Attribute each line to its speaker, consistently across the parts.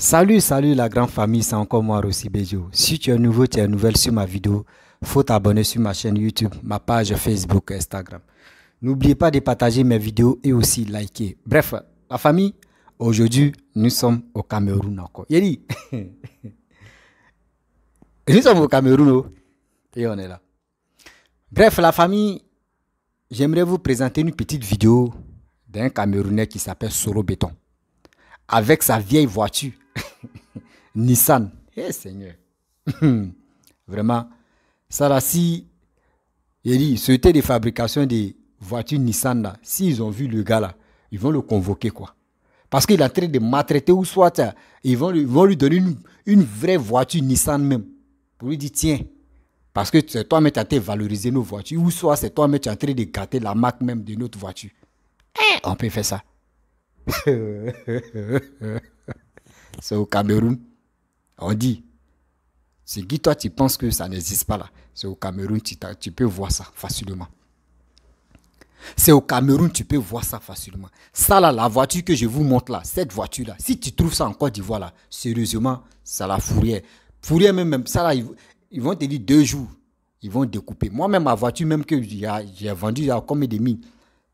Speaker 1: Salut la grande famille, c'est encore moi Rossi Bejo. Si tu es nouveau, tu es nouvelle sur ma vidéo, faut t'abonner sur ma chaîne YouTube, ma page Facebook et Instagram. N'oubliez pas de partager mes vidéos et aussi liker. Bref, la famille, aujourd'hui, nous sommes au Cameroun encore. Yéli, nous sommes au Cameroun et on est là. Bref, la famille, j'aimerais vous présenter une petite vidéo d'un Camerounais qui s'appelle Solo Béton. Avec sa vieille voiture, Nissan. Eh Seigneur. Vraiment, ça là, si c'était des fabrications des voitures Nissan là, s'ils ont vu le gars là, ils vont le convoquer quoi. Parce qu'il est en train de maltraiter ou soit ils vont lui donner une vraie voiture Nissan même. Pour lui dire tiens, parce que c'est toi-même qui as valorisé nos voitures, ou soit c'est toi-même qui es en train de gâter la marque même de notre voiture. On peut faire ça. C'est au Cameroun. On dit, c'est qui toi tu penses que ça n'existe pas là. C'est au Cameroun, tu peux voir ça facilement. C'est au Cameroun, tu peux voir ça facilement. Ça là, la voiture que je vous montre là, cette voiture là, si tu trouves ça en Côte d'Ivoire là, sérieusement, ça la fourrière. Fourrière même, ça là, ils vont te dire 2 jours, ils vont découper. Moi-même, ma voiture même que j'ai vendue à combien de mille,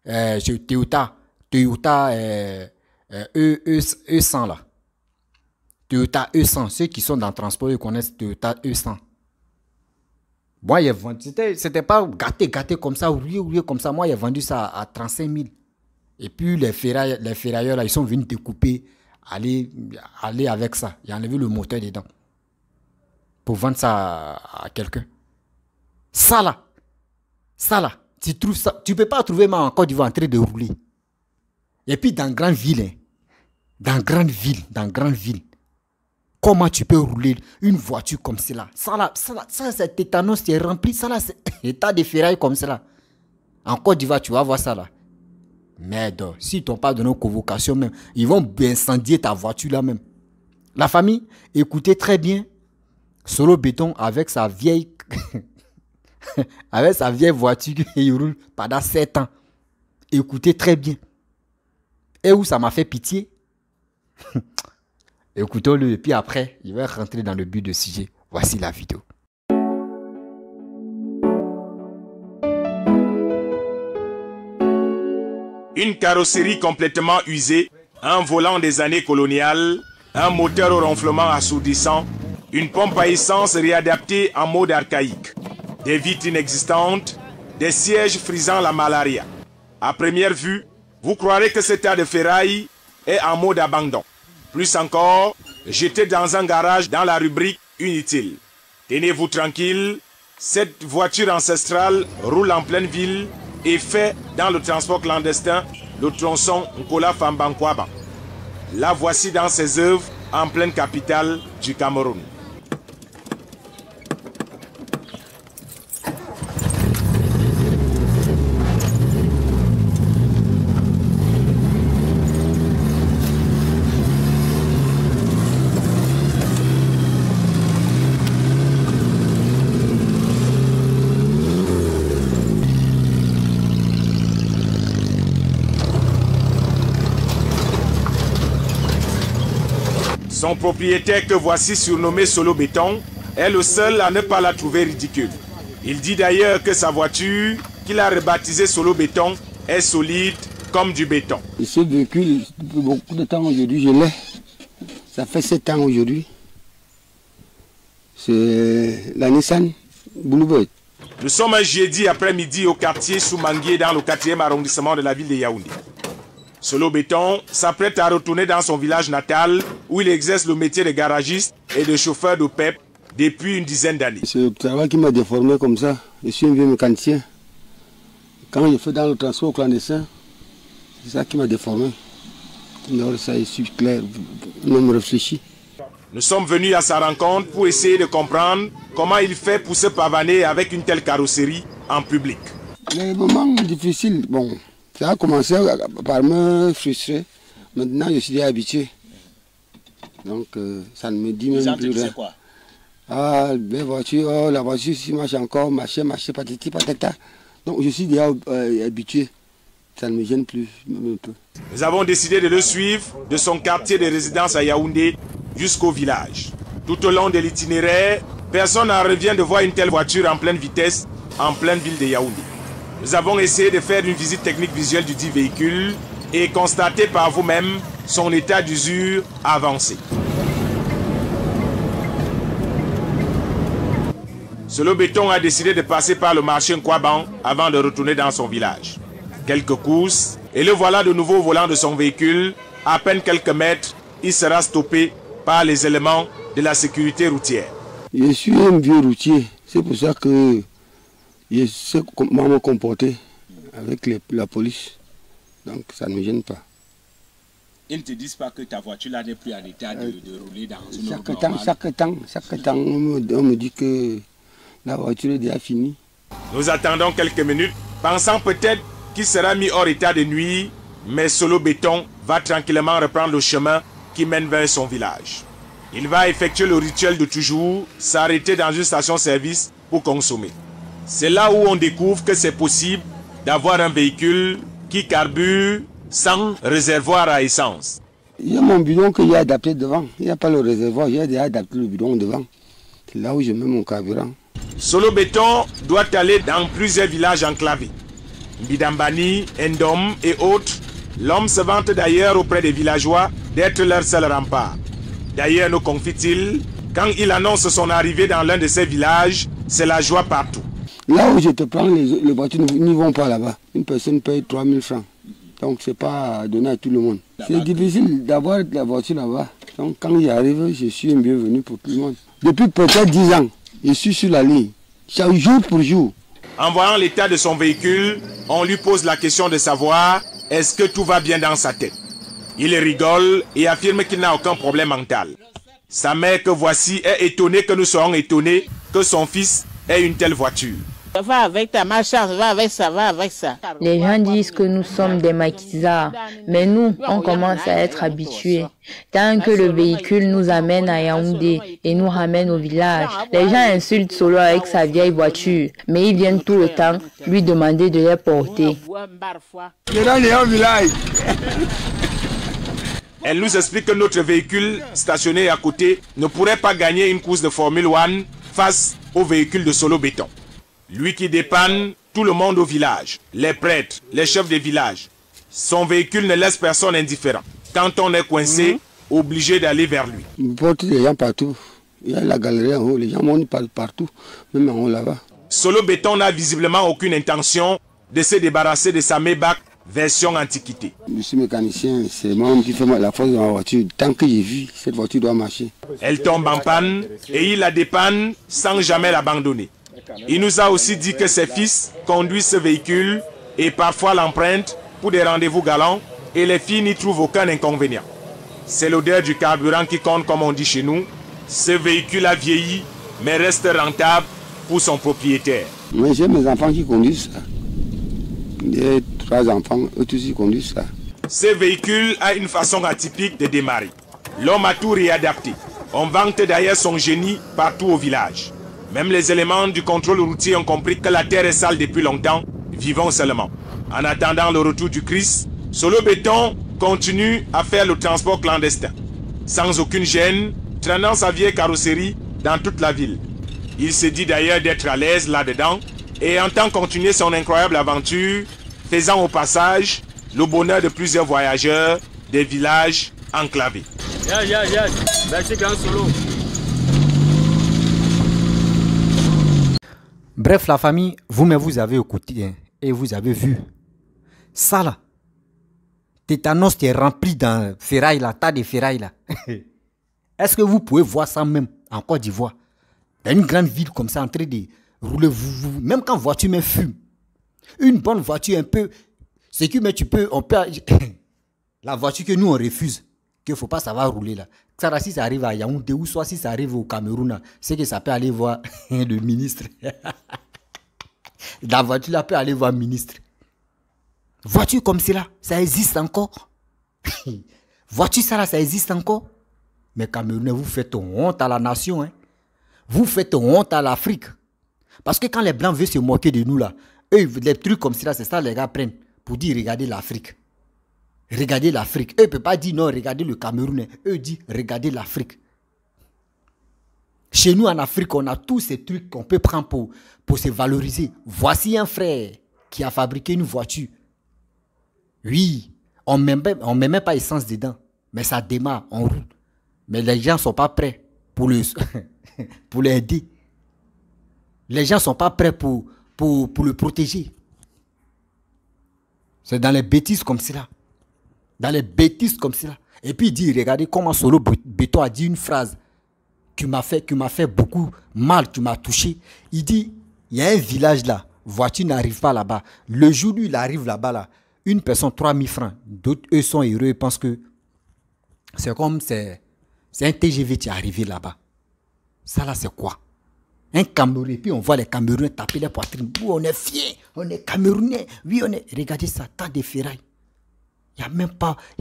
Speaker 1: chez Toyota E100 là. Toyota E100. Ceux qui sont dans le transport, ils connaissent Toyota E100. Moi, j'ai vendu, c'était pas gâté comme ça, rouillé comme ça. Moi, j'ai vendu ça à 35 000. Et puis, les ferrailleurs là, ils sont venus découper, aller avec ça. Ils ont enlevé le moteur dedans. Pour vendre ça à quelqu'un. Ça là, tu trouves ça, tu peux pas trouver moi en Côte d'Ivoire en train de rouler. Et puis dans grande ville, hein, dans grande ville, comment tu peux rouler une voiture comme cela? Ça c'est tétanos, c'est rempli, ça là, c'est état de ferraille comme cela. En Côte d'Ivoire, tu vas voir ça là. Merde, s'ils t'ont pas donné une convocation même, ils vont incendier ta voiture là même. La famille, écoutez très bien, Solo Béton avec sa vieille, avec sa vieille voiture qu'il roule pendant 7 ans. Écoutez très bien. Et où ça m'a fait pitié. Écoutons-le et puis après, il va rentrer dans le but de sujet. Voici la vidéo.
Speaker 2: Une carrosserie complètement usée, un volant des années coloniales, un moteur au ronflement assourdissant, une pompe à essence réadaptée en mode archaïque, des vitres inexistantes, des sièges frisant la malaria. À première vue, vous croirez que cet tas de ferraille est en mode abandon. Plus encore, jeté dans un garage dans la rubrique inutile. Tenez-vous tranquille, cette voiture ancestrale roule en pleine ville et fait dans le transport clandestin le tronçon Nkola Fambankwaba. La voici dans ses œuvres en pleine capitale du Cameroun. Son propriétaire que voici surnommé Solo Béton est le seul à ne pas la trouver ridicule. Il dit d'ailleurs que sa voiture, qu'il a rebaptisée Solo Béton, est solide comme du béton.
Speaker 3: Et ce véhicule, depuis beaucoup de temps aujourd'hui, je l'ai. Ça fait 7 ans aujourd'hui. C'est la Nissan Bluebird.
Speaker 2: Nous sommes un jeudi après-midi au quartier Soumangué dans le 4e arrondissement de la ville de Yaoundé. Solo Béton s'apprête à retourner dans son village natal où il exerce le métier de garagiste et de chauffeur de PEP depuis une dizaine d'années.
Speaker 3: C'est le travail qui m'a déformé comme ça. Je suis un vieux mécanicien. Quand je fais dans le transport clandestin, c'est ça qui m'a déformé. Alors ça, je suis clair, même réfléchi.
Speaker 2: Nous sommes venus à sa rencontre pour essayer de comprendre comment il fait pour se pavaner avec une telle carrosserie en public.
Speaker 3: Les moments difficiles, bon, ça a commencé par me frustrer. Maintenant, je suis déjà habitué. Donc, ça ne me dit même plus rien.
Speaker 4: Quoi?
Speaker 3: Ah, les voitures, oh, la voiture, si marche encore, machin, patati, patata. Donc, je suis déjà habitué. Ça ne me gêne plus, même un peu.
Speaker 2: Nous avons décidé de le suivre de son quartier de résidence à Yaoundé jusqu'au village. Tout au long de l'itinéraire, personne n'en revient de voir une telle voiture en pleine vitesse en pleine ville de Yaoundé. Nous avons essayé de faire une visite technique visuelle du dit véhicule et constater par vous-même son état d'usure avancé. Solo Béton a décidé de passer par le marché Nkwaban avant de retourner dans son village. Quelques courses et le voilà de nouveau au volant de son véhicule. À peine quelques mètres, il sera stoppé par les éléments de la sécurité routière.
Speaker 3: Je suis un vieux routier, c'est pour ça que je sais comment me comporter avec la police. Donc ça ne me gêne pas.
Speaker 4: Ils ne te disent pas que ta voiture là n'est plus en état de rouler dans une
Speaker 3: Chaque
Speaker 4: route
Speaker 3: temps,
Speaker 4: normale.
Speaker 3: chaque temps, on me dit que la voiture est déjà finie.
Speaker 2: Nous attendons quelques minutes, pensant peut-être qu'il sera mis hors état de nuire, mais Solo Béton va tranquillement reprendre le chemin qui mène vers son village. Il va effectuer le rituel de toujours, s'arrêter dans une station-service pour consommer. C'est là où on découvre que c'est possible d'avoir un véhicule qui carbure sans réservoir à essence.
Speaker 3: Il y a mon bidon que j'ai adapté devant. Il n'y a pas le réservoir, j'ai déjà adapté le bidon devant. C'est là où je mets mon carburant.
Speaker 2: Solo Béton doit aller dans plusieurs villages enclavés. Bidambani, Ndom et autres. L'homme se vante d'ailleurs auprès des villageois d'être leur seul rempart. D'ailleurs, nous confie-t-il, quand il annonce son arrivée dans l'un de ces villages, c'est la joie partout.
Speaker 3: Là où je te prends, les voitures n'y vont pas là-bas. Une personne paye 3000 francs. Donc ce n'est pas donné à tout le monde. C'est difficile d'avoir la voiture là-bas. Donc quand j'y arrive, je suis un bienvenu pour tout le monde. Depuis peut-être 10 ans, je suis sur la ligne, chaque jour pour jour.
Speaker 2: En voyant l'état de son véhicule, on lui pose la question de savoir est-ce que tout va bien dans sa tête. Il rigole et affirme qu'il n'a aucun problème mental. Sa mère que voici est étonnée que nous soyons étonnés que son fils ait une telle voiture.
Speaker 5: Va avec ta marchandise, va avec ça, va avec ça.
Speaker 6: Les gens disent que nous sommes des maquisards, mais nous, on commence à être habitués. Tant que le véhicule nous amène à Yaoundé et nous ramène au village, les gens insultent Solo avec sa vieille voiture, mais ils viennent tout le temps lui demander de les porter.
Speaker 2: Elle nous explique que notre véhicule stationné à côté ne pourrait pas gagner une course de Formule 1 face au véhicule de Solo Béton. Lui qui dépanne tout le monde au village, les prêtres, les chefs des villages. Son véhicule ne laisse personne indifférent. Quand on est coincé, obligé d'aller vers lui.
Speaker 3: Il porte les gens partout. Il y a la galerie en haut, les gens montent partout, même en haut là-bas.
Speaker 2: Solo Béton n'a visiblement aucune intention de se débarrasser de sa Maybach version antiquité.
Speaker 3: Je suis mécanicien, c'est moi qui fais la force de ma voiture. Tant que j'ai vu, cette voiture doit marcher.
Speaker 2: Elle tombe en panne et il la dépanne sans jamais l'abandonner. Il nous a aussi dit que ses fils conduisent ce véhicule et parfois l'empruntent pour des rendez-vous galants et les filles n'y trouvent aucun inconvénient. C'est l'odeur du carburant qui compte comme on dit chez nous. Ce véhicule a vieilli mais reste rentable pour son propriétaire.
Speaker 3: Moi j'ai mes enfants qui conduisent ça. J'ai 3 enfants, eux tous ils conduisent ça.
Speaker 2: Ce véhicule a une façon atypique de démarrer. L'homme a tout réadapté. On vante d'ailleurs son génie partout au village. Même les éléments du contrôle routier ont compris que la terre est sale depuis longtemps, vivons seulement. En attendant le retour du Christ, Solo Béton continue à faire le transport clandestin. Sans aucune gêne, traînant sa vieille carrosserie dans toute la ville. Il se dit d'ailleurs d'être à l'aise là-dedans et entend continuer son incroyable aventure, faisant au passage le bonheur de plusieurs voyageurs des villages enclavés.
Speaker 4: Merci grand Solo.
Speaker 1: Bref, la famille, vous-même, vous avez écouté hein, et vous avez vu. Ça là, tétanos qui est rempli dans ferraille là, tas de ferraille là. Est-ce que vous pouvez voir ça même en Côte d'Ivoire? Dans une grande ville comme ça, en train de rouler, même quand voiture me fume. Une bonne voiture un peu, c'est que mais tu peux, on peut, la voiture que nous on refuse, qu'il ne faut pas savoir rouler là. Ça, si ça arrive à Yaoundé ou soit si ça arrive au Cameroun, c'est que ça peut aller voir le ministre. La voiture là peut aller voir le ministre. Voiture comme cela, ça existe encore. Voiture ça là, ça existe encore. Mais Camerounais, vous faites honte à la nation. Hein. Vous faites honte à l'Afrique. Parce que quand les Blancs veulent se moquer de nous là, eux, les trucs comme cela, c'est ça les gars prennent pour dire regardez l'Afrique. Regardez l'Afrique. Eux ne peuvent pas dire non, regardez le Cameroun. Eux disent regardez l'Afrique. Chez nous, en Afrique, on a tous ces trucs qu'on peut prendre pour se valoriser. Voici un frère qui a fabriqué une voiture. Oui, on ne met même pas essence dedans. Mais ça démarre, on roule. Mais les gens ne sont pas prêts pour l'aider. Les gens ne sont pas prêts pour le protéger. C'est dans les bêtises comme cela. Dans les bêtises comme cela. Et puis il dit, regardez comment Solo Beto a dit une phrase qui m'a fait beaucoup mal, qui m'a touché. Il dit, il y a un village là, voiture n'arrive pas là-bas. Le jour où il arrive là-bas, là, une personne, 3000 francs. D'autres, eux, sont heureux, ils pensent que c'est comme c'est un TGV qui est arrivé là-bas. Ça là, c'est quoi? Un Camerounais, puis on voit les Camerounais taper les poitrines. Oui, on est fiers, on est Camerounais. Oui, on est... Regardez ça, tas de ferrailles. Il n'y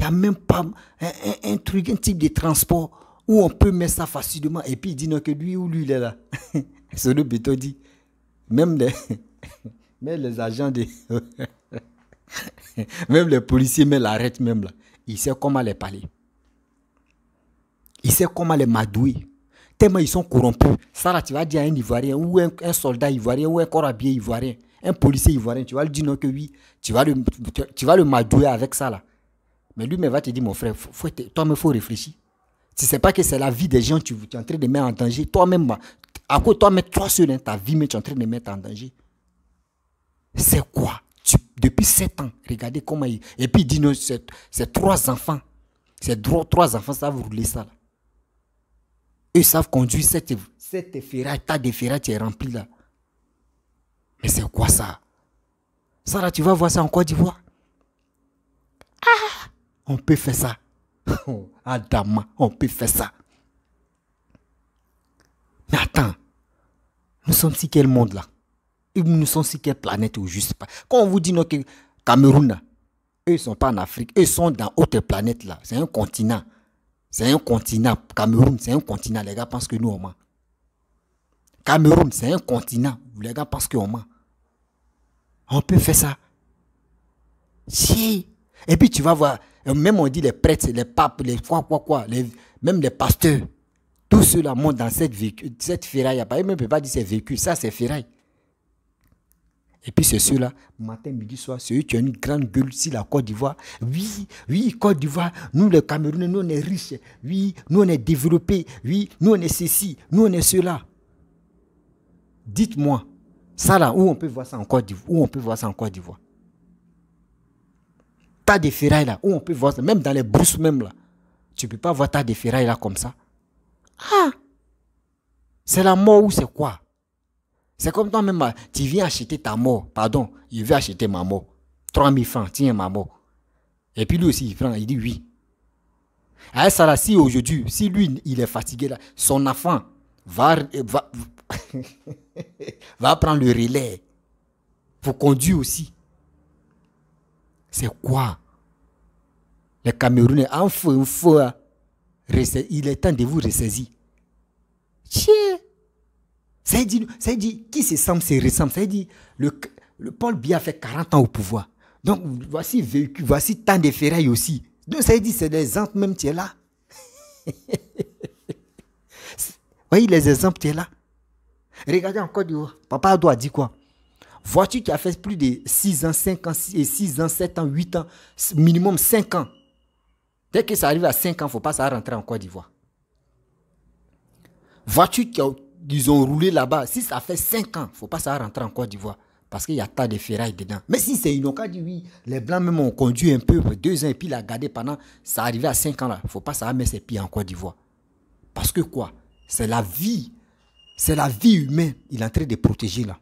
Speaker 1: a même pas un truc, un type de transport où on peut mettre ça facilement. Et puis il dit non, que lui ou lui, il est là. Solo Beto dit, même les agents de... même les policiers, même l'arrêtent même là. Il sait comment les parler. Il sait comment les madouer. Tellement ils sont corrompus. Ça là, tu vas dire à un Ivoirien, ou un soldat ivoirien, ou un corps habillé ivoirien, un policier ivoirien, tu vas lui dire non que oui, tu vas le madouer avec ça là. Mais lui, il va te dire, mon frère, toi-même, il faut réfléchir. Si ce n'est pas que c'est la vie des gens, tu es en train de mettre en danger. Toi-même, à quoi toi-même, toi seul, hein, ta vie, mais tu es en train de mettre en danger. C'est quoi? Depuis 7 ans, regardez comment il... Et puis il dit, non, c'est 3 enfants. Ces 3 enfants savent rouler ça là. Eux savent conduire cette ferraille, tas de ferraille qui est rempli là. Mais c'est quoi ça? Ça là, tu vas voir ça en Côte d'Ivoire. Ah! On peut faire ça. Adama, on peut faire ça. Mais attends, nous sommes sur quel monde là? Et nous sommes sur quelle planète ou juste pas? Quand on vous dit non, que Cameroun, là, eux ne sont pas en Afrique, eux sont dans autre planète là. C'est un continent. C'est un continent. Cameroun, c'est un continent. Les gars pensent que nous on ment. Cameroun, c'est un continent. Les gars pensent qu'on ment. On peut faire ça. Si. Et puis tu vas voir, même on dit les prêtres, les papes, les quoi, même les pasteurs, tous ceux-là montent dans cette ferraille. Ils ne peuvent pas dire c'est véhicule, ça c'est ferraille. Et puis c'est ceux-là, matin, midi, soir, c'est eux qui ont une grande gueule si la Côte d'Ivoire. Oui, Côte d'Ivoire, nous les Camerounais, nous on est riches. Oui, nous on est développés. Oui, nous on est ceci, nous on est cela. Dites-moi, ça là, où on peut voir ça en Côte d'Ivoire? Où on peut voir ça en Côte d'Ivoire? Tas de ferrailles là, où on peut voir ça, même dans les brousses même là. Tu ne peux pas voir tas de ferrailles là comme ça. Ah! C'est la mort ou c'est quoi? C'est comme toi-même, tu viens acheter ta mort. Pardon, il veut acheter ma mort. 3000 francs, tiens ma mort. Et puis lui aussi, il prend, il dit oui. À ça là, si aujourd'hui, si lui, il est fatigué là, son enfant va prendre le relais. Il faut conduire aussi. C'est quoi? Les Camerounais, un feu, il est temps de vous ressaisir. Tiens! Ça dit, qui se ressemble. Ça dit, le Paul Biya fait 40 ans au pouvoir. Donc, voici véhicule, voici tant de ferrailles aussi. Donc, ça dit, c'est des exemples même, tu es là. Voyez les exemples, tu es là. Regardez en Côte d'Ivoire. Papa Ado a dit quoi? Voiture qui a fait plus de 6 ans, 5 ans, 6 ans, 7 ans, 8 ans, minimum 5 ans. Dès que ça arrive à 5 ans, il ne faut pas ça rentrer en Côte d'Ivoire. Voiture qu'ils ont roulé là-bas, si ça fait 5 ans, il ne faut pas ça rentrer en Côte d'Ivoire. Parce qu'il y a tas de ferrailles dedans. Mais si c'est une occasion, oui, les Blancs même ont conduit un peu, 2 ans, et puis l'a gardé pendant, ça arrivait à 5 ans là. Il ne faut pas ça mettre ses pieds en Côte d'Ivoire. Parce que quoi? C'est la vie humaine, il est en train de protéger là.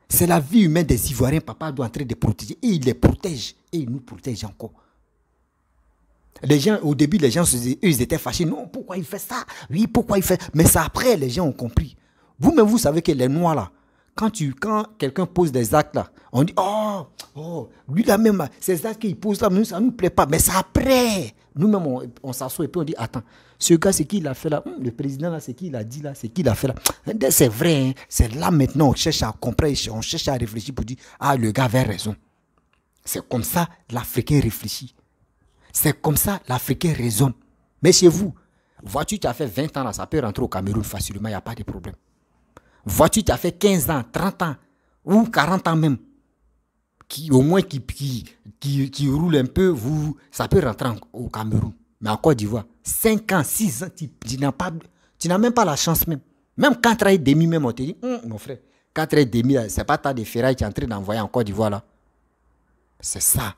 Speaker 1: C'est la vie humaine des Ivoiriens, papa doit en train de protéger. Et il les protège. Et il nous protège encore. Les gens, au début, les gens, ils étaient fâchés. Non, pourquoi il fait ça? Oui, pourquoi il fait... Mais ça, après, les gens ont compris. Vous-même, vous savez que les Noirs, là, quand quelqu'un pose des actes, là, on dit, oh, lui, là même, ces actes qu'il pose, là, nous, ça ne nous plaît pas. Mais c'est après. Nous-mêmes, on s'assoit et puis on dit, attends, ce gars, c'est qui il a fait là? Le président, là, c'est qui il a dit là? C'est qui il a fait là? C'est vrai, hein? C'est là maintenant, on cherche à comprendre, on cherche à réfléchir pour dire, le gars avait raison. C'est comme ça, l'Africain réfléchit. C'est comme ça, l'Africain raisonne. Mais chez vous, Voiture, tu as fait 20 ans, là, ça peut rentrer au Cameroun facilement, il n'y a pas de problème. Voiture, tu as fait 15 ans, 30 ans, ou 40 ans même, au moins qui roule un peu, ça peut rentrer au Cameroun. Mais en Côte d'Ivoire, 5 ans, 6 ans, tu n'as même pas la chance même. Même 4 ans et demi, même, on te dit, mon frère, 4 ans et demi, ce n'est pas ta de ferraille qui est en train d'envoyer en Côte d'Ivoire là. C'est ça.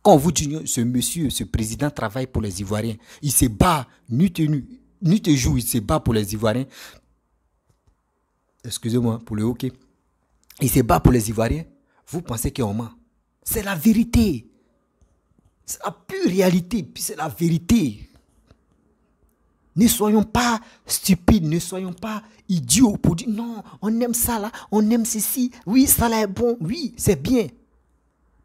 Speaker 1: Quand on vous dit, ce monsieur, ce président travaille pour les Ivoiriens, il se bat, nuit et jour, il se bat pour les Ivoiriens. Excusez-moi, pour le hockey. Il se bat pour les Ivoiriens. Vous pensez qu'on ment. C'est la vérité. C'est la pure réalité, puis c'est la vérité. Ne soyons pas stupides, ne soyons pas idiots pour dire non, on aime ça là, on aime ceci. Oui, ça là est bon, oui, c'est bien.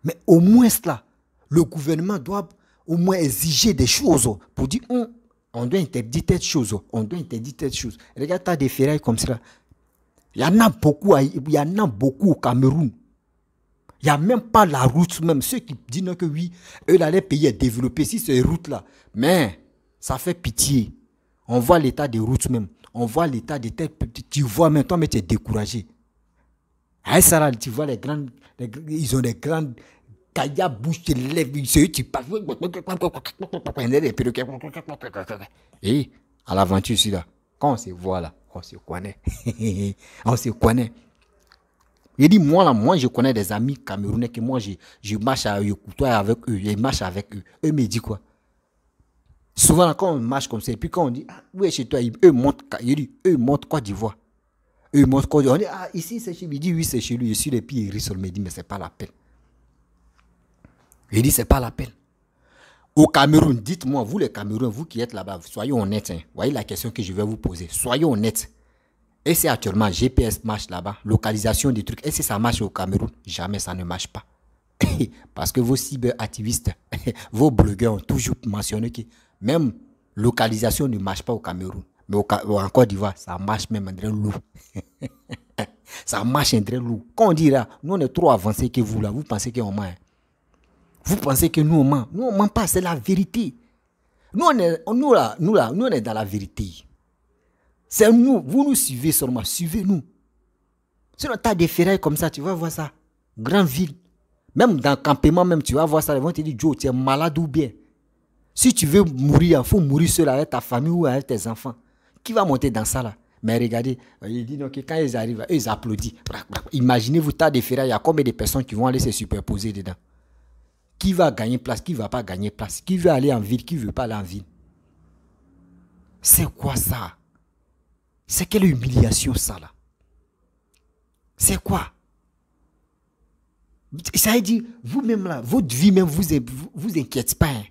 Speaker 1: Mais au moins là, le gouvernement doit au moins exiger des choses pour dire on doit interdire telle chose, on doit interdire telle chose. Regarde, tu as des ferrailles comme ça. Il y en a beaucoup au Cameroun. Il n'y a même pas la route même. Ceux qui disent que oui, eux, là, les pays est développé, si c'est route là. Mais ça fait pitié. On voit l'état des routes même. On voit l'état des têtes. Tu vois maintenant, mais tu es découragé. À ça, tu vois ils ont des grandes caillas, bouche, tu lèves, tu passes. Et à l'aventure, ici là, quand on se voit là, on se connaît. On se connaît. Il dit, moi, je connais des amis camerounais que moi, je marche avec eux, je marche avec eux. Eux me disent quoi? Souvent, quand on marche comme ça, et puis quand on dit, où est chez toi? Eux montent, eux montent Côte d'Ivoire. Eux montent Côte d'Ivoire. On dit, ici c'est chez lui. Il dit, oui, c'est chez lui. Je suis les pieds, il rit sur le dit, mais c'est pas la peine. Il dit, c'est pas la peine. Au Cameroun, dites-moi, vous les Camerounais, vous qui êtes là-bas, soyez honnêtes. Hein. Voyez la question que je vais vous poser. Soyez honnêtes. Et c'est actuellement GPS marche là-bas, localisation des trucs. Et si ça marche au Cameroun, jamais ça ne marche pas. Parce que vos cyberactivistes, vos blogueurs ont toujours mentionné que même localisation ne marche pas au Cameroun. Mais en Côte d'Ivoire, ça marche même en très lourd. Ça marche en très lourd. Quand on dit là, nous on est trop avancés que vous là, vous pensez qu'on ment. Vous pensez que nous on ment. Nous on ment pas, c'est la vérité. Nous on est dans la vérité. C'est nous, vous nous suivez seulement, suivez-nous. Sinon, tu as des ferrailles comme ça, tu vas voir ça. Grande ville. Même dans le campement, même, tu vas voir ça. Ils vont te dire, Joe, tu es malade ou bien. Si tu veux mourir, il faut mourir seul avec ta famille ou avec tes enfants. Qui va monter dans ça là? Mais regardez, il dit donc, quand ils arrivent, eux, ils applaudissent. Imaginez-vous, tu as des ferrailles, il y a combien de personnes qui vont aller se superposer dedans? Qui va gagner place, qui ne va pas gagner place? Qui veut aller en ville, qui ne veut pas aller en ville? C'est quoi ça? C'est quelle humiliation ça là? C'est quoi? Ça veut dire, vous-même là, votre vie même vous inquiète pas. Hein?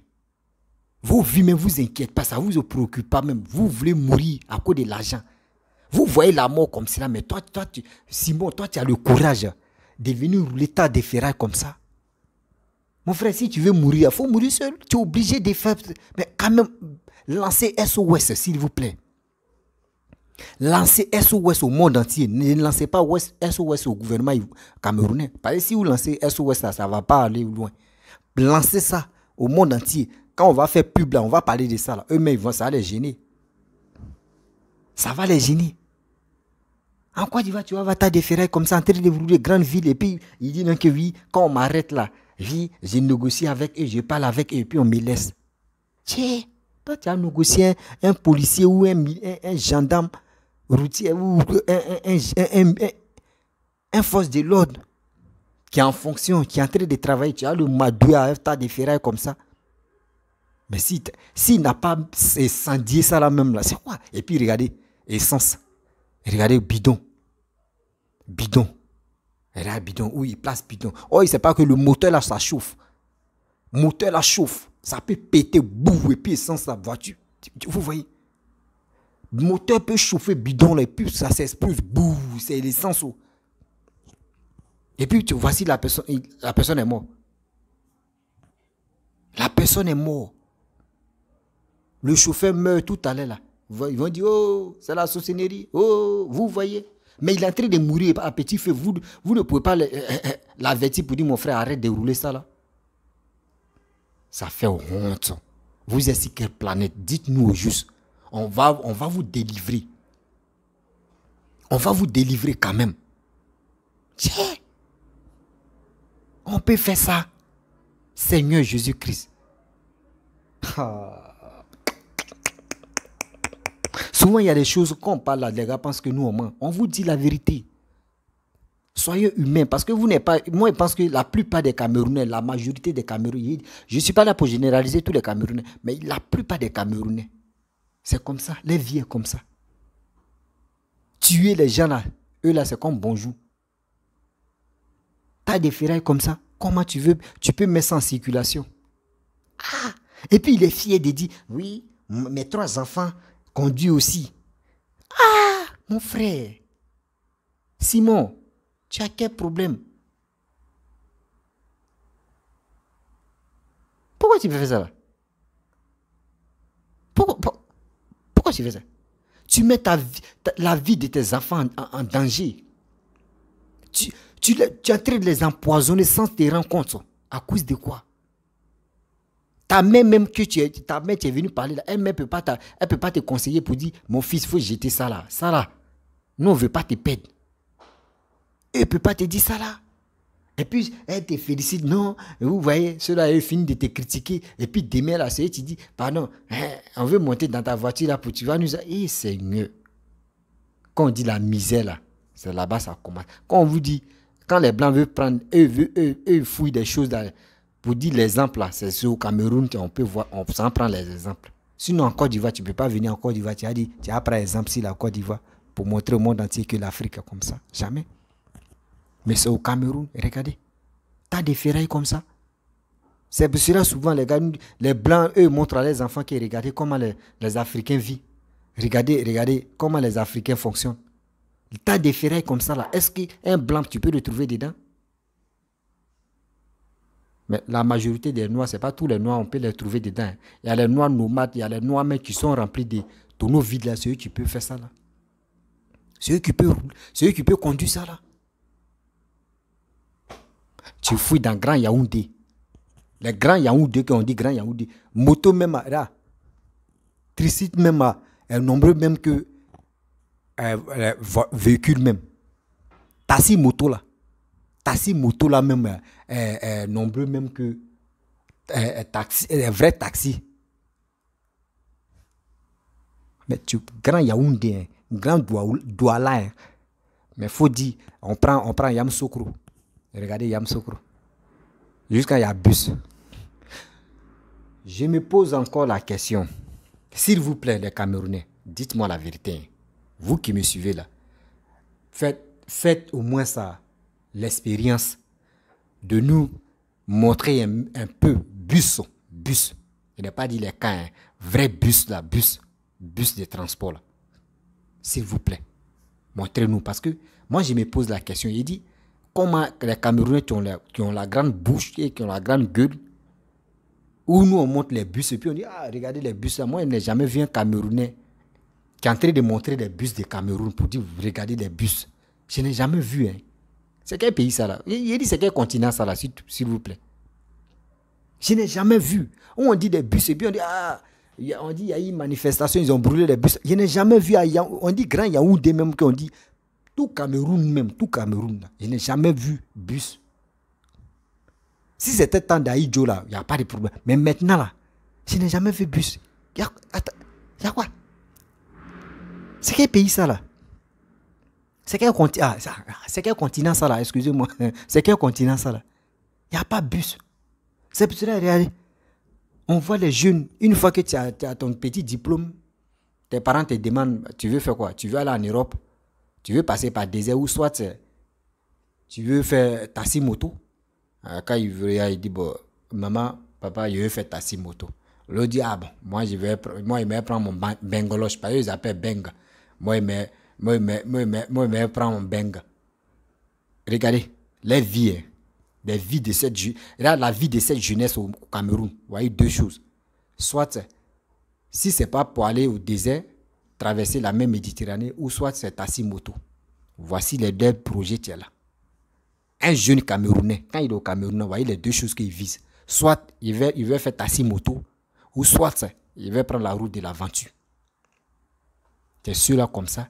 Speaker 1: Vos vies même vous inquiète pas, ça vous préoccupe pas même. Vous voulez mourir à cause de l'argent. Vous voyez la mort comme cela, mais toi, Simon, toi tu as le courage de venir rouler ta des ferrailles comme ça. Mon frère, si tu veux mourir, il faut mourir seul. Tu es obligé de faire, mais quand même, lancez SOS s'il vous plaît. Lancez SOS au monde entier. Ne lancez pas SOS au gouvernement camerounais. Parce que si vous lancez SOS, ça ne va pas aller loin. Lancez ça au monde entier. Quand on va faire pub, là, on va parler de ça. Là. Eux-mêmes, ça va les gêner. Ça va les gêner. En quoi tu vas t'as des ferrailles comme ça, en train de rouler de grandes villes. Et puis, il dit non que oui, quand on m'arrête là, oui, j'ai négocié avec eux, je parle avec eux, et puis on me laisse. Tiens, toi, tu as négocié un policier ou un gendarme routier ou un force de l'ordre qui est en fonction, qui est en train de travailler, tu as le madoué à tas de ferrailles comme ça. Mais s'il n'a pas incendié ça là même là, c'est quoi? Et puis regardez, essence. Regardez, bidon. Regardez, bidon. Oui, il place bidon. Oh, il ne sait pas que le moteur là, ça chauffe. Moteur là chauffe. Ça peut péter, boum, et puis essence la voiture. Vous voyez? Le moteur peut chauffer bidon là, et puis ça s'explose, boum, c'est l'essence. Et puis voici la personne est morte. La personne est morte. Le chauffeur meurt tout à l'heure là. Ils vont dire, oh, c'est la sorcellerie. Oh, vous voyez. Mais il est en train de mourir à petit feu. Vous ne pouvez pas l'avertir pour dire, mon frère, arrête de rouler ça là. Ça fait honte. Vous êtes sur quelle planète? Dites-nous au juste. On va vous délivrer. On va vous délivrer quand même. Tiens. On peut faire ça. Seigneur Jésus-Christ. Souvent, il y a des choses qu'on parle là, les gars pensent que nous, on ment. On vous dit la vérité. Soyez humains, parce que vous n'êtes pas... Moi, je pense que la plupart des Camerounais, la majorité des Camerounais, je ne suis pas là pour généraliser tous les Camerounais, mais la plupart des Camerounais, c'est comme ça. Les vies est comme ça. Tuer les gens là, eux là, c'est comme bonjour. Tu as des ferrailles comme ça. Comment tu veux? Tu peux mettre ça en circulation. Ah! Et puis il est fier de dire, oui, mes 3 enfants conduisent aussi. Ah! Mon frère. Simon, tu as quel problème? Pourquoi tu fais ça là? Pourquoi tu fais ça? Tu mets la vie de tes enfants en danger. Tu es en train de les empoisonner sans te rendre compte. À cause de quoi? Ta mère même que ta mère est venue parler là, elle ne peut pas te conseiller pour dire, mon fils, il faut jeter ça là. Ça là, nous on ne veut pas te perdre. Elle ne peut pas te dire ça là. Et puis, elle te félicite. Non, vous voyez, ceux-là, ils finissent de te critiquer. Et puis, demain, là, c'est tu dis, pardon, on veut monter dans ta voiture là pour tu vas nous... Eh, Seigneur. Quand on dit la misère là, c'est là-bas ça commence. Quand on vous dit, quand les Blancs veulent prendre, eux fouillent des choses là, pour dire l'exemple là, c'est au Cameroun qu'on peut voir, on s'en prend les exemples. Sinon, en Côte d'Ivoire, tu ne peux pas venir en Côte d'Ivoire. Tu as dit, tu as pris exemple sur la Côte d'Ivoire pour montrer au monde entier que l'Afrique est comme ça. Jamais. Mais c'est au Cameroun, regardez. Tu as des ferrailles comme ça. C'est pour cela souvent les gars, les Blancs, eux, montrent à leurs enfants que regardez comment les Africains vivent. Regardez comment les Africains fonctionnent. Tu as des ferrailles comme ça là. Est-ce qu'un Blanc, tu peux le trouver dedans? Mais la majorité des Noirs, ce n'est pas tous les Noirs, on peut les trouver dedans. Il y a les Noirs nomades, il y a les Noirs mais qui sont remplis de tonneaux vides là. C'est eux qui peuvent faire ça là. C'est eux qui peuvent conduire ça là. Tu fouilles dans Grand Yaoundé. Les Grands Yaoundé, qu'on dit Grand Yaoundé. Moto même, là. Tricite même, est nombreux même que véhicules même. Taxi moto là. Taxi moto là même, est nombreux même que vrai taxi. Mais Grand Yaoundé, Grand Douala. Mais il faut dire, on prend Yamoussoukro. Regardez Yamoussoukro. Jusqu'à il y a bus. Je me pose encore la question. S'il vous plaît, les Camerounais, dites-moi la vérité. Vous qui me suivez là, faites au moins ça, l'expérience de nous montrer un peu bus. Je n'ai pas dit les cas, vrai bus là, bus de transport là. S'il vous plaît, montrez-nous. Parce que moi je me pose la question, il dit, comment les Camerounais qui ont la grande bouche et qui ont la grande gueule, où nous on monte les bus et puis on dit, ah regardez les bus là, moi je n'ai jamais vu un Camerounais qui est en train de montrer les bus de Cameroun pour dire, regardez les bus. Je n'ai jamais vu. Hein. C'est quel pays ça là? Il dit c'est quel continent ça là, s'il vous plaît. Je n'ai jamais vu. On dit des bus et puis on dit, ah, on dit il y a eu une manifestation, ils ont brûlé les bus. Je n'ai jamais vu, on dit Grand Yaoundé même qu'on dit, tout Cameroun là. Je n'ai jamais vu bus. Si c'était temps d'Aïdjo là, il n'y a pas de problème. Mais maintenant là, je n'ai jamais vu bus. Il y a quoi? C'est quel pays ça là? C'est quel continent ça là? Excusez-moi. C'est quel continent ça là? Il n'y a pas bus. C'est pour cela, regardez. On voit les jeunes, une fois que tu as ton petit diplôme, tes parents te demandent, tu veux faire quoi? Tu veux aller en Europe? Tu veux passer par désert ou soit tu veux faire taxi moto? Quand il dit, bon, maman, papa, je veux faire taxi moto. L'autre dit, ah bon, moi je vais prendre mon bengaloche, parce qu'ils appellent benga. Moi, il me prend mon benga. Regardez, les vies de cette la vie de cette jeunesse au Cameroun. Vous voyez deux choses. Soit, si ce n'est pas pour aller au désert, traverser la mer Méditerranée, ou soit c'est taxi moto. Voici les deux projets qui sont là. Un jeune Camerounais, quand il est au Cameroun, vous voyez les deux choses qu'il vise. Soit il veut faire taxi moto, Ou soit, il va prendre la route de l'aventure. C'est ceux-là comme ça.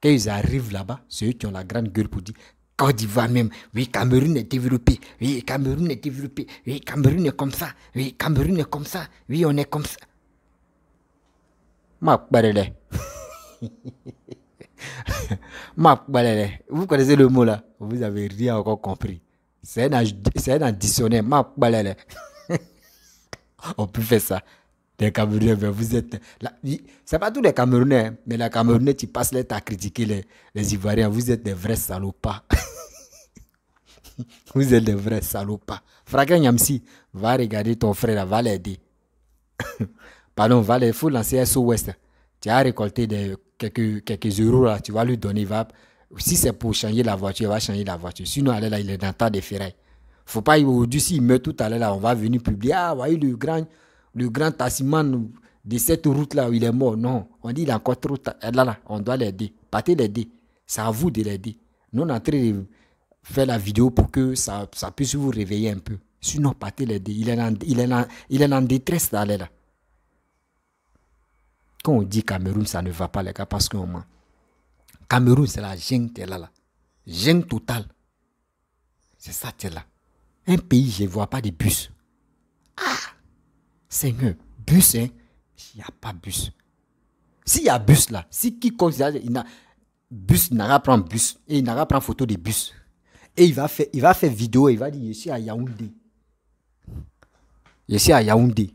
Speaker 1: Quand ils arrivent là-bas, c'est eux qui ont la grande gueule pour dire Côte d'Ivoire même, oui, Cameroun est développé, oui, Cameroun est développé, oui, Cameroun est comme ça, oui, Cameroun est comme ça, oui, on est comme ça. Vous connaissez le mot là? Vous avez rien encore compris. C'est un additionnel. On peut faire ça. Les Camerounais, vous êtes... C'est pas tous les Camerounais, mais les Camerounais, tu passes les temps à critiquer les Ivoiriens. Vous êtes des vrais salopards. Vous êtes des vrais salopards. Fraka Nyamsi, va regarder ton frère, va l'aider. Pardon, il faut lancer SOS. Tu as récolté quelques euros là, tu vas lui donner. Si c'est pour changer la voiture, il va changer la voiture. Sinon, allez là, il est dans le tas de ferrailles. Faut pas, aujourd'hui, s'il meurt tout à l'heure, là, on va venir publier. Ah, voyez le grand taximan de cette route-là où il est mort. Non, on dit il est encore trop tard. Là, on doit l'aider. Partez l'aider. C'est à vous de l'aider. Nous, on est en train de faire la vidéo pour que ça puisse vous réveiller un peu. Sinon, partez l'aider. Il est en détresse d'aller là. Quand on dit Cameroun, ça ne va pas, les gars, parce qu'on ment. Cameroun, c'est la jungle, t'es là. Jungle totale. C'est ça, t'es là. Un pays, je ne vois pas de bus. Ah! Seigneur, bus, hein? Il n'y a pas bus. S'il y a bus là, si quiconque bus, il n'a pas prendre bus et il n'a pas prendre photo de bus. Et il va faire vidéo, il va dire, je suis à Yaoundé. Je suis à Yaoundé.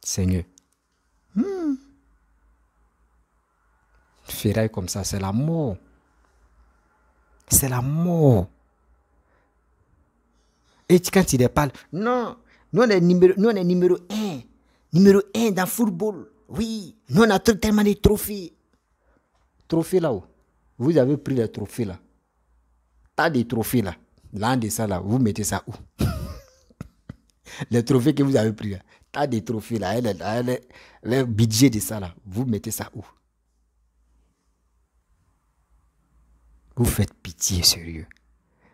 Speaker 1: Seigneur. Ferraille comme ça, c'est la mort. C'est la mort. Et quand il parle, non, nous on est numéro 1. Numéro 1 dans le football. Oui, nous on a tellement de trophées. Trophées là-haut. Vous avez pris les trophées là. T'as des trophées là. L'un de ça là, vous mettez ça où? Les trophées que vous avez pris là. T'as des trophées là. Le budget de ça là, vous mettez ça où? Vous faites pitié, sérieux.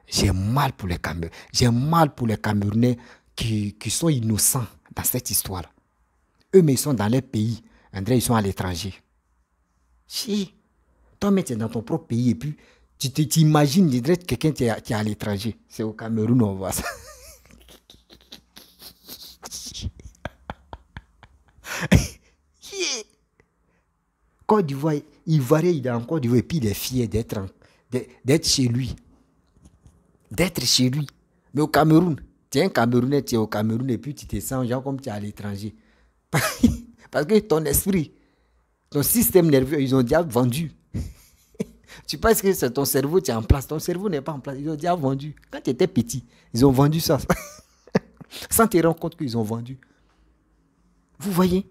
Speaker 1: J'ai mal pour les Camerounais. J'ai mal pour les Camerounais qui sont innocents dans cette histoire-là. Eux, mais ils sont dans leur pays. André, ils sont à l'étranger. Si. Toi, mais tu es dans ton propre pays et puis tu t'imagines quelqu'un qui est à l'étranger. C'est au Cameroun, on voit ça. Côte d'Ivoire, Ivoirien, il est en Côte d'Ivoire et puis il est fier d'être chez lui. D'être chez lui. Mais au Cameroun, tu es un Camerounais, tu es au Cameroun et puis tu te sens genre comme tu es à l'étranger. Parce que ton esprit, ton système nerveux, ils ont déjà vendu. Tu penses que c'est ton cerveau qui est en place. Ton cerveau n'est pas en place. Ils ont déjà vendu. Quand tu étais petit, ils ont vendu ça. Sans te rendre compte qu'ils ont vendu. Vous voyez?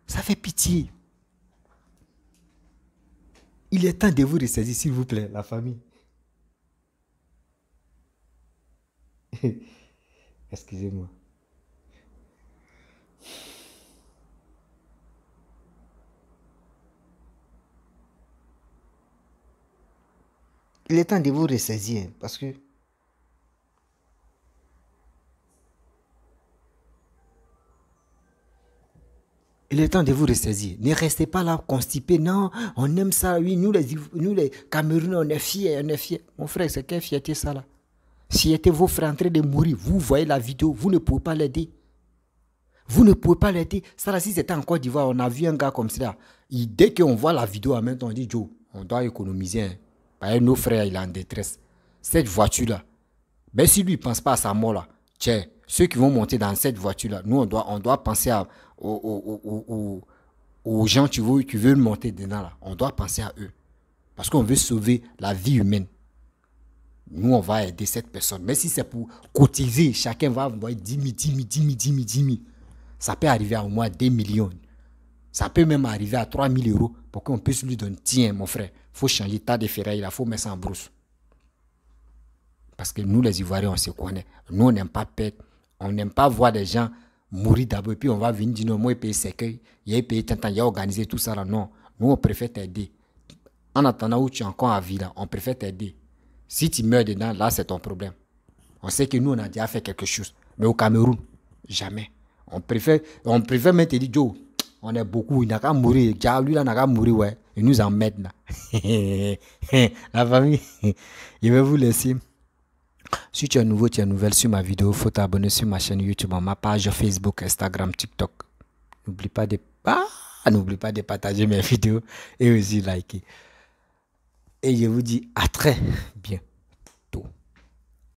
Speaker 1: Ça fait pitié. Il est temps de vous ressaisir, s'il vous plaît, la famille. Excusez-moi. Il est temps de vous ressaisir parce que il est temps de vous ressaisir. Ne restez pas là constipés. Non, on aime ça. Oui, nous les Camerounais, on est fiers, on est fiers. Mon frère, c'est quelle fierté ça là? Si étaient vos frères en train de mourir, vous voyez la vidéo, vous ne pouvez pas l'aider. Vous ne pouvez pas l'aider. Ça là, si c'était en Côte d'Ivoire, on a vu un gars comme ça. Dès qu'on voit la vidéo en même temps, on dit, Joe, on doit économiser. Hein. Parce que nos frères, il est en détresse. Cette voiture-là, ben si lui ne pense pas à sa mort là, tiens, ceux qui vont monter dans cette voiture-là, nous, on doit penser aux gens qui veulent monter dedans là. On doit penser à eux. Parce qu'on veut sauver la vie humaine. Nous, on va aider cette personne. Mais si c'est pour cotiser, chacun va envoyer 10 000. Ça peut arriver à au moins 2 millions. Ça peut même arriver à 3 000 euros pour qu'on puisse lui donner. Tiens, mon frère, il faut changer tas de ferrailles, il faut mettre ça en brousse. Parce que nous, les Ivoiriens, on se connaît. Nous, on n'aime pas perdre. On n'aime pas voir des gens mourir d'abord. Et puis, on va venir dire non, moi, il paye cercueil, il paye tant, il a organisé tout ça là. Non, nous, on préfère t'aider. En attendant où tu es encore à vie là, on préfère t'aider. Si tu meurs dedans, là, c'est ton problème. On sait que nous, on a déjà fait quelque chose. Mais au Cameroun, jamais. On préfère même te dire, Joe, on est beaucoup, il n'a qu'à mourir. Lui, là, n'a qu'à mourir, ouais. Il nous emmène, là. La famille, je vais vous laisser. Si tu es nouveau, tu es nouvelle sur ma vidéo, il faut t'abonner sur ma chaîne YouTube, ma page Facebook, Instagram, TikTok. N'oublie pas de partager mes vidéos et aussi liker. Et je vous dis à très bien.